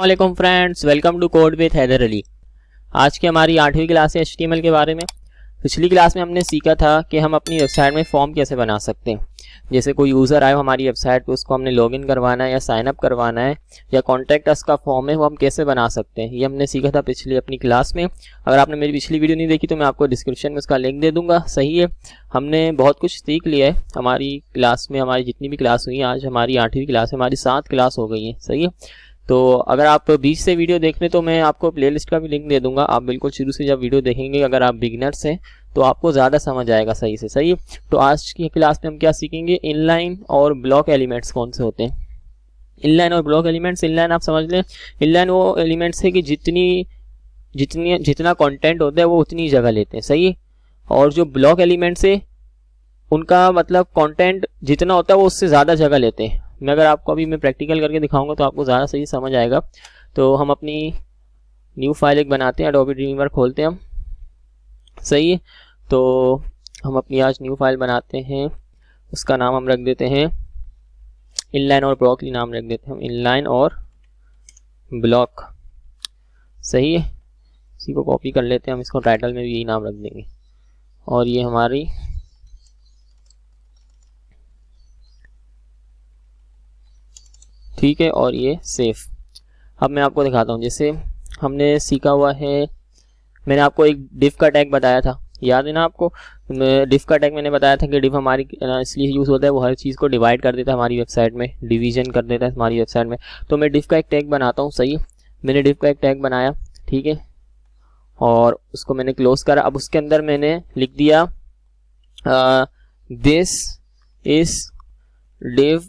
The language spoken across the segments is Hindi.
वालेकुम friends, welcome to code with Haider Ali. आज की हमारी 8वीं क्लास है HTML के बारे में। पिछली क्लास में हमने सीखा था कि हम अपनी वेबसाइट में फॉर्म कैसे बना सकते हैं। जैसे कोई यूज़र आए हमारी वेबसाइट पे, उसको हमने लॉगिन करवाना है या साइन अप करवाना है या कॉन्टैक्ट अस का फॉर्म है, वो हम कैसे बना सकते हैं, ये हमने सीखा था पिछली अपनी क्लास में। अगर आपने मेरी पिछली वीडियो नहीं देखी तो मैं आपको डिस्क्रिप्शन में उसका लिंक दे दूँगा। सही है, हमने बहुत कुछ सीख लिया है हमारी क्लास में। हमारी जितनी भी क्लास हुई, आज हमारी 8वीं क्लास है, हमारी 7 क्लास हो गई है। सही है, तो अगर आप बीच से वीडियो देख रहे तो मैं आपको प्लेलिस्ट का भी लिंक दे दूंगा। आप बिल्कुल शुरू से जब वीडियो देखेंगे, अगर आप बिगिनर्स हैं तो आपको ज़्यादा समझ आएगा सही से। सही है, तो आज की क्लास में हम क्या सीखेंगे, इनलाइन और ब्लॉक एलिमेंट्स कौन से होते हैं। इनलाइन और ब्लॉक एलिमेंट्स, इनलाइन आप समझ लें, इनलाइन वो एलिमेंट्स है कि जितना कंटेंट होता है वो उतनी जगह लेते हैं। सही है, और जो ब्लॉक एलिमेंट्स है उनका मतलब कंटेंट जितना होता है वो उससे ज़्यादा जगह लेते हैं। मैं अगर आपको अभी मैं प्रैक्टिकल करके दिखाऊंगा तो आपको ज़्यादा सही समझ आएगा। तो हम अपनी न्यू फाइल एक बनाते हैं, एडोबी ड्रीमवीवर खोलते हैं हम। सही है, तो हम अपनी आज न्यू फाइल बनाते हैं, उसका नाम हम रख देते हैं इनलाइन और ब्लॉक नाम रख देते हैं हम, इनलाइन और ब्लॉक। सही है, इसी को कॉपी कर लेते हैं हम, इसको टाइटल में भी यही नाम रख देंगे। और ये हमारी ठीक है, और ये सेफ। अब मैं आपको दिखाता हूँ, जैसे हमने सीखा हुआ है, मैंने आपको एक डिफ का टैग बताया था, याद है ना आपको। डिफ का टैग मैंने बताया था कि डिफ हमारी इसलिए यूज़ होता है, वो हर चीज़ को डिवाइड कर देता है हमारी वेबसाइट में, डिवीजन कर देता है हमारी वेबसाइट में। तो मैं डिफ का एक टैग बनाता हूँ। सही है, मैंने डिफ का एक टैग बनाया, ठीक है, और उसको मैंने क्लोज करा। अब उसके अंदर मैंने लिख दिया दिस इज डिव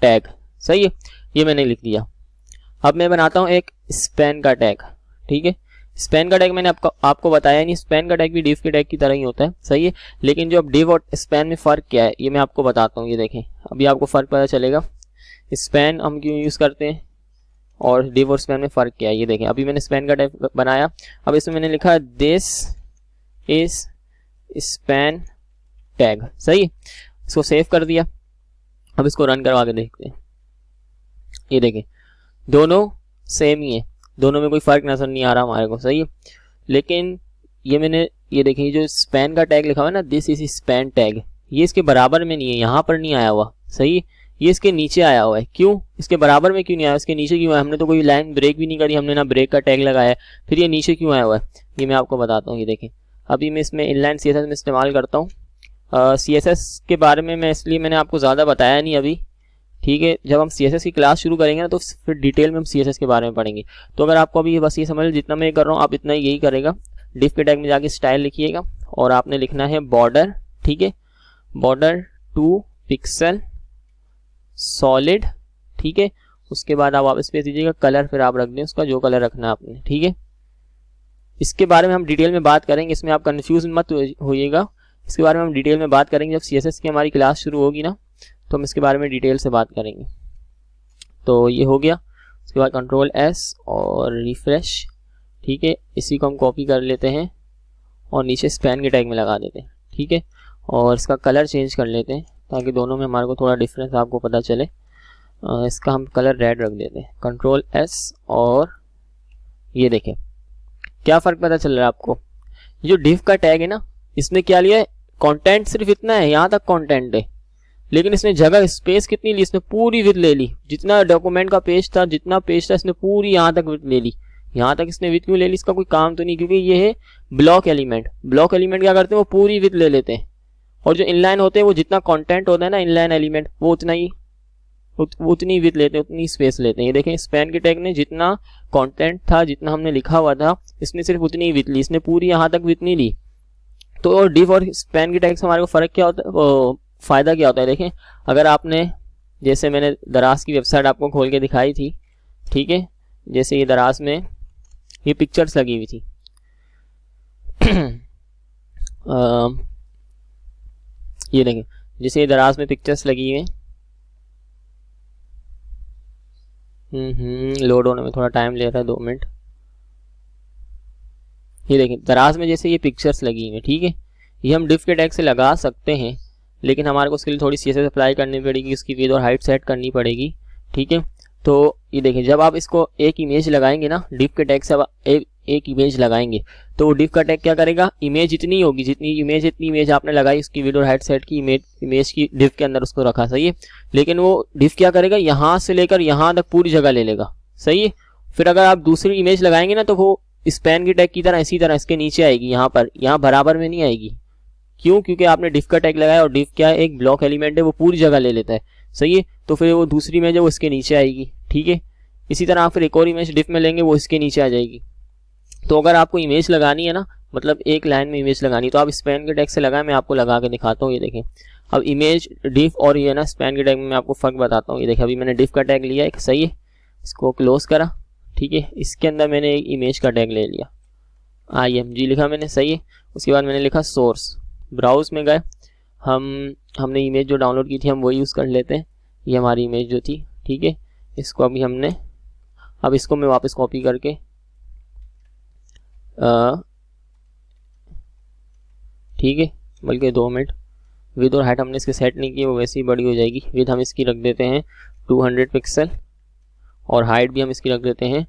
टैग। सही है, ये मैंने लिख दिया। अब मैं बनाता हूँ एक स्पैन का टैग। ठीक है, स्पैन का टैग मैंने आपको बताया नहीं, स्पैन का टैग भी डिव के टैग की तरह ही होता है। सही है, लेकिन जो अब डिव और स्पैन में फ़र्क क्या है ये मैं आपको बताता हूँ। ये देखें, अभी आपको फ़र्क पता चलेगा स्पैन हम क्यों यूज़ करते हैं और डिव और स्पैन में फ़र्क क्या है। ये देखें, अभी मैंने स्पैन का टैग बनाया। अब इसमें मैंने लिखा दिस इज स्पैन टैग। सही है, इसको सेव कर दिया। अब इसको रन करवा के देखते हैं। ये देखें, दोनों सेम ही है, दोनों में कोई फ़र्क नजर नहीं आ रहा हमारे को। सही है, लेकिन ये मैंने ये देखें, जो स्पैन का टैग लिखा हुआ है ना, दिस इज स्पैन टैग, ये इसके बराबर में नहीं है, यहाँ पर नहीं आया हुआ। सही है, ये इसके नीचे आया हुआ है। क्यों इसके बराबर में क्यों नहीं आया, इसके नीचे क्यों आया? हमने तो कोई लाइन ब्रेक भी नहीं करी, हमने ना ब्रेक का टैग लगाया, फिर ये नीचे क्यों आया हुआ है ये मैं आपको बताता हूँ। ये देखें, अभी मैं इसमें इनलाइन CSS में इस्तेमाल करता हूँ। CSS के बारे में इसलिए मैंने आपको ज़्यादा बताया नहीं अभी। ठीक है, जब हम CSS की क्लास शुरू करेंगे ना तो फिर डिटेल में हम CSS के बारे में पढ़ेंगे। तो अगर आपको अभी बस ये समझ लो, जितना मैं कर रहा हूँ आप इतना यही करेगा। डिफ के टैग में जाके स्टाइल लिखिएगा और आपने लिखना है बॉर्डर। ठीक है, बॉर्डर 2 पिक्सल सॉलिड। ठीक है, उसके बाद आप वापस भेज दीजिएगा, कलर फिर आप रख दें उसका जो कलर रखना है आपने। ठीक है, इसके बारे में हम डिटेल में बात करेंगे, इसमें आप कन्फ्यूज मत होइएगा। इसके बारे में हम डिटेल में बात करेंगे जब CSS की हमारी क्लास शुरू होगी ना, तो हम इसके बारे में डिटेल से बात करेंगे। तो ये हो गया, उसके बाद कंट्रोल S और रिफ्रेश। ठीक है, इसी को हम कॉपी कर लेते हैं और नीचे स्पैन के टैग में लगा देते हैं। ठीक है, और इसका कलर चेंज कर लेते हैं ताकि दोनों में हमारे को थोड़ा डिफरेंस आपको पता चले। इसका हम कलर रेड रख देते हैं, कंट्रोल S, और ये देखें क्या फ़र्क पता चल रहा है आपको। जो डिव का टैग है ना, इसने क्या लिया है, कंटेंट सिर्फ इतना है, यहाँ तक कंटेंट है, लेकिन इसने जगह स्पेस कितनी ली, इसने पूरी विड्थ ले ली। जितना डॉक्यूमेंट का पेज था, जितना पेज था, इसने पूरी यहाँ तक विड्थ ले ली। यहाँ तक इसने विड्थ क्यों ले ली, इसका कोई काम तो नहीं, क्योंकि ये है ब्लॉक एलिमेंट। ब्लॉक एलिमेंट क्या करते हैं, वो पूरी विड्थ ले लेते हैं। और जो इनलाइन होते हैं वो जितना कंटेंट होता है ना इनलाइन एलिमेंट, वो उतनी विड्थ लेते हैं, उतनी स्पेस लेते हैं। ये देखें, स्पैन के टैग ने जितना कंटेंट था, जितना हमने लिखा हुआ था, इसने सिर्फ उतनी विड्थ ली, इसने पूरी यहाँ तक विड्थ नहीं ली। तो डिव और स्पैन के टैग से हमारे को फ़र्क क्या होता है, फ़ायदा क्या होता है। देखें, अगर आपने, जैसे मैंने दराज की वेबसाइट आपको खोल के दिखाई थी, ठीक है, जैसे ये दराज में ये पिक्चर्स लगी हुई थी ये देखें, जैसे ये दराज में पिक्चर्स लगी हुई हैं, लोड होने में थोड़ा टाइम ले रहा है, 2 मिनट। ये देखें, दराज में जैसे ये पिक्चर्स लगी हुई हैं, ठीक है, ये हम डिफ के टैग से लगा सकते हैं, लेकिन हमारे को उसके लिए थोड़ी CSS अप्लाई करनी पड़ेगी, उसकी विड्थ और हाइट सेट करनी पड़ेगी। ठीक है, तो ये देखिए, जब आप इसको एक इमेज लगाएंगे ना, डिफ के टैग से आप एक इमेज लगाएंगे, तो वो डिफ का टैग क्या करेगा, इमेज जितनी होगी, जितनी इमेज आपने लगाई, उसकी विड्थ और हाइट सेट की इमेज की डिफ के अंदर उसको रखा, सही है। लेकिन वो डिफ क्या करेगा, यहाँ से लेकर यहाँ तक पूरी जगह ले लेगा, सही है। फिर अगर आप दूसरी इमेज लगाएंगे ना, तो वो स्पैन की टैग की तरह इसी तरह इसके नीचे आएगी, यहाँ पर, यहाँ बराबर में नहीं आएगी। क्यों? क्योंकि आपने डिफ का टैग लगाया, और डिफ क्या है, एक ब्लॉक एलिमेंट है, वो पूरी जगह ले लेता है, सही है। तो फिर वो दूसरी इमेज है वो इसके नीचे आएगी, ठीक है। इसी तरह आप फिर एक और इमेज डिफ में लेंगे, वो इसके नीचे आ जाएगी। तो अगर आपको इमेज लगानी है ना, मतलब एक लाइन में इमेज लगानी, तो आप स्पैन के टैग से लगाएं। मैं आपको लगा के दिखाता हूँ, ये देखें। अब इमेज डिफ और ये ना स्पैन के टैग में मैं आपको फर्क बताता हूँ। ये देखिए, अभी मैंने डिफ का टैग लिया एक, सही है, इसको क्लोज करा, ठीक है। इसके अंदर मैंने एक इमेज का टैग ले लिया, IMG लिखा मैंने, सही है। उसके बाद मैंने लिखा सोर्स, ब्राउज में गए, हमने इमेज जो डाउनलोड की थी हम वो यूज़ कर लेते हैं। ये हमारी इमेज जो थी, ठीक है। इसको अभी हमने, अब इसको मैं वापस कॉपी करके ठीक है, बल्कि 2 मिनट, विद और हाइट हमने इसके सेट नहीं की, वो वैसे ही बड़ी हो जाएगी। विद हम इसकी रख देते हैं 200 पिक्सल, और हाइट भी हम इसकी रख देते हैं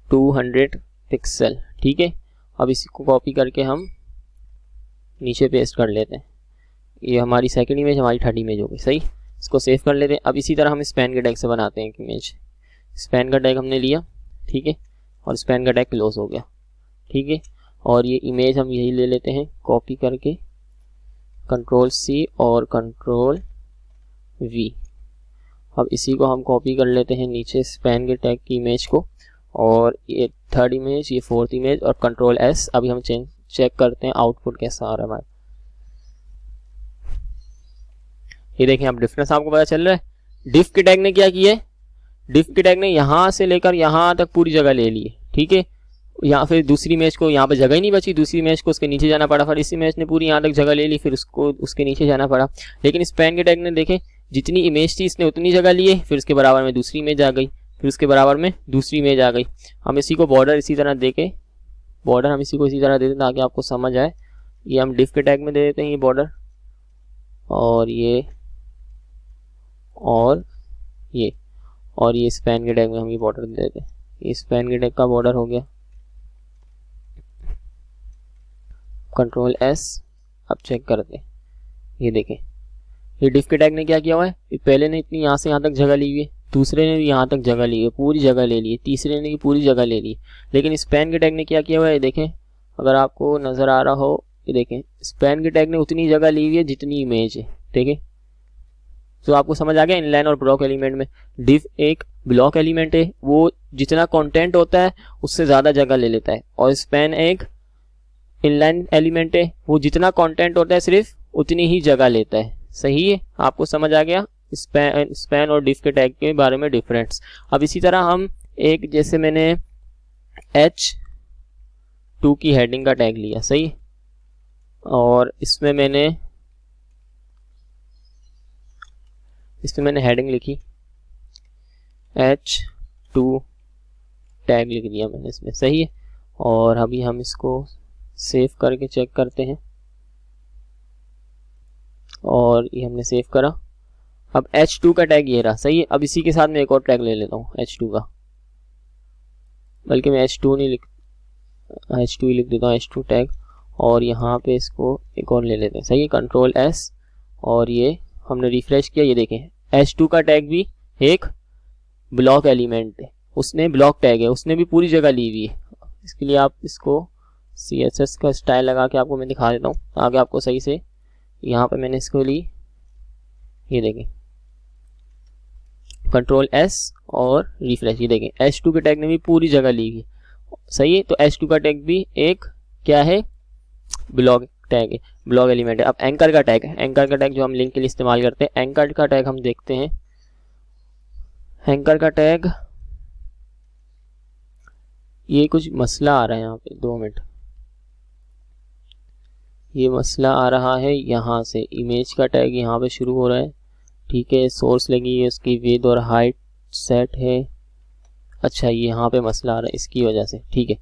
200 पिक्सल, ठीक है। अब इसको कॉपी करके हम नीचे पेस्ट कर लेते हैं। ये हमारी सेकंड इमेज, हमारी थर्ड इमेज हो गई, सही। इसको सेव कर लेते हैं। अब इसी तरह हम स्पैन के टैग से बनाते हैं एक इमेज। स्पैन का टैग हमने लिया, ठीक है, और स्पैन का टैग क्लोज हो गया, ठीक है। और ये इमेज हम यही ले लेते हैं कॉपी करके, Ctrl+C और Ctrl+V। अब इसी को हम कॉपी कर लेते हैं नीचे स्पैन के टैग की इमेज को, और ये थर्ड इमेज, ये फोर्थ इमेज, और Ctrl+S। अभी हम चेक करते हैं आउटपुट कैसा आ रहा है हमारा। ये देखें, अब डिफरेंस आपको पता चल रहा है। डिफ के टैग ने क्या किया है, डिफ के टैग ने यहाँ से लेकर यहाँ तक पूरी जगह ले ली है, ठीक है। यहाँ फिर दूसरी इमेज को, यहाँ पे जगह ही नहीं बची, दूसरी इमेज को उसके नीचे जाना पड़ा, फिर इस इमेज ने पूरी यहाँ तक जगह ले ली, फिर उसको उसके नीचे जाना पड़ा। लेकिन स्पैन के टैग ने देखें, जितनी इमेज थी इसने उतनी जगह ली है, फिर उसके बराबर में दूसरी इमेज आ गई, फिर उसके बराबर में दूसरी इमेज आ गई। हम इसी को बॉर्डर इसी तरह दे के, बॉर्डर हम इसी को इसी तरह दे देते हैं ताकि आपको समझ आए। ये हम डिफ के टैग में दे देते हैं ये बॉर्डर, और ये स्पैन के टैग में हम ये बॉर्डर दे देते हैं। ये स्पैन के टैग का बॉर्डर हो गया। Ctrl+S। अब चेक करते हैं, ये देखें, ये डिफ के टैग ने क्या किया हुआ है, पहले ने इतनी यहाँ से यहाँ तक जगह ली हुई है, दूसरे ने भी यहाँ तक जगह ली है, पूरी जगह ले ली है, तीसरे ने भी पूरी जगह ले ली। लेकिन स्पैन के टैग ने क्या किया हुआ है, देखें, अगर आपको नज़र आ रहा हो, ये देखें, स्पैन के टैग ने उतनी जगह ली हुई है जितनी इमेज है, देखें। तो आपको समझ आ गया, इनलाइन और ब्लॉक एलिमेंट में। डिफ एक ब्लॉक एलिमेंट है, वो जितना कंटेंट होता है उससे ज़्यादा जगह ले लेता है, और स्पैन एक इनलाइन एलिमेंट है, वो जितना कंटेंट होता है सिर्फ उतनी ही जगह लेता है, सही है। आपको समझ आ गया स्पैन और डिफ के टैग के बारे में डिफरेंस। अब इसी तरह हम एक, जैसे मैंने H2 की हेडिंग का टैग लिया, सही, और इसमें मैंने हेडिंग लिखी, H2 टैग लिख दिया मैंने इसमें, सही है। और अभी हम इसको सेव करके चेक करते हैं, और ये हमने सेव करा। अब H2 का टैग ये रहा, सही है। अब इसी के साथ मैं एक और टैग ले लेता हूँ H2 का, बल्कि मैं H2 ही लिख देता हूँ, H2 टैग, और यहाँ पे इसको एक और ले लेते हैं, सही है। Ctrl+S, और ये हमने रिफ्रेश किया, ये देखें, H2 का टैग भी एक ब्लॉक एलिमेंट है, उसने ब्लॉक टैग है, उसने भी पूरी जगह ली हुई है। इसके लिए आप इसको CSS का स्टाइल लगा के आपको मैं दिखा देता हूँ ताकि आपको सही से, यहाँ पे मैंने इसको ली, ये देखें, Ctrl+S और रिफ्रेश, ये देखें, H2 के टैग ने भी पूरी जगह ली हुई, सही है। तो H2 का टैग भी एक क्या है, ब्लॉक टैग है, ब्लॉक एलिमेंट है। अब एंकर का टैग है, एंकर का टैग जो हम लिंक के लिए इस्तेमाल करते हैं, एंकर का टैग हम देखते हैं। एंकर का टैग, ये कुछ मसला आ रहा है यहाँ पे, 2 मिनट, ये मसला आ रहा है यहाँ से, इमेज का टैग यहाँ पे शुरू हो रहा है, ठीक है। सोर्स लगी है, उसकी विड्थ और हाइट सेट है, अच्छा ये यहाँ पे मसला आ रहा है इसकी वजह से, ठीक है।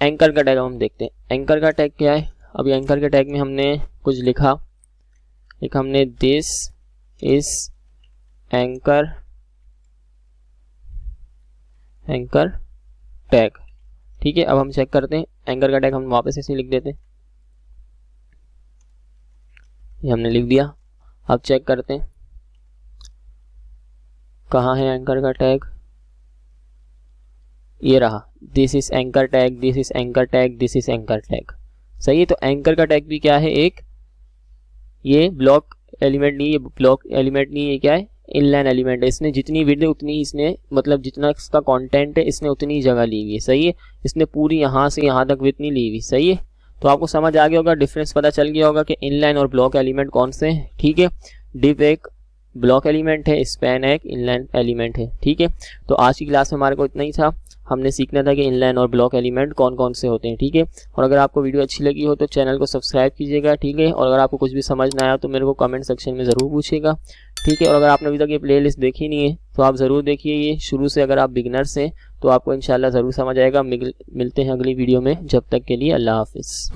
एंकर का टैग हम देखते हैं, एंकर का टैग क्या है। अभी एंकर के टैग में हमने कुछ लिखा हमने this is anchor anchor tag. ठीक है, अब हम चेक करते हैं एंकर का टैग हम वापस ऐसे लिख देते हैं, ये हमने लिख दिया। अब चेक करते हैं कहाँ है एंकर का टैग, ये रहा, this is anchor tag, this is anchor tag, this is anchor tag. सही है, तो एंकर का टैग भी क्या है, एक ये ब्लॉक एलिमेंट नहीं, ये ब्लॉक एलिमेंट नहीं, ये क्या है, इनलाइन एलिमेंट है। इसने जितनी विड्थ है उतनी इसने, मतलब जितना इसका कंटेंट है इसने उतनी ही जगह ली हुई है। सही है, इसने पूरी यहाँ से यहाँ तक विड्थ नहीं ली हुई। सही है, तो आपको समझ आ गया होगा, डिफरेंस पता चल गया होगा कि इनलाइन और ब्लॉक एलिमेंट कौन से हैं। ठीक है, डिव एक ब्लॉक एलिमेंट है, स्पैन एक इनलाइन एलिमेंट है। ठीक है, तो आज की क्लास में हमारे को इतना ही था, हमने सीखना था कि इनलाइन और ब्लॉक एलिमेंट कौन कौन से होते हैं। ठीक है, और अगर आपको वीडियो अच्छी लगी हो तो चैनल को सब्सक्राइब कीजिएगा। ठीक है, और अगर आपको कुछ भी समझ ना आया तो मेरे को कमेंट सेक्शन में ज़रूर पूछिएगा। ठीक है, और अगर आपने अभी तक ये प्लेलिस्ट देखी नहीं है तो आप ज़रूर देखिए ये शुरू से, अगर आप बिगनर्स हैं तो आपको इंशाल्लाह ज़रूर समझ आएगा। मिलते हैं अगली वीडियो में, जब तक के लिए अल्लाह हाफिज़।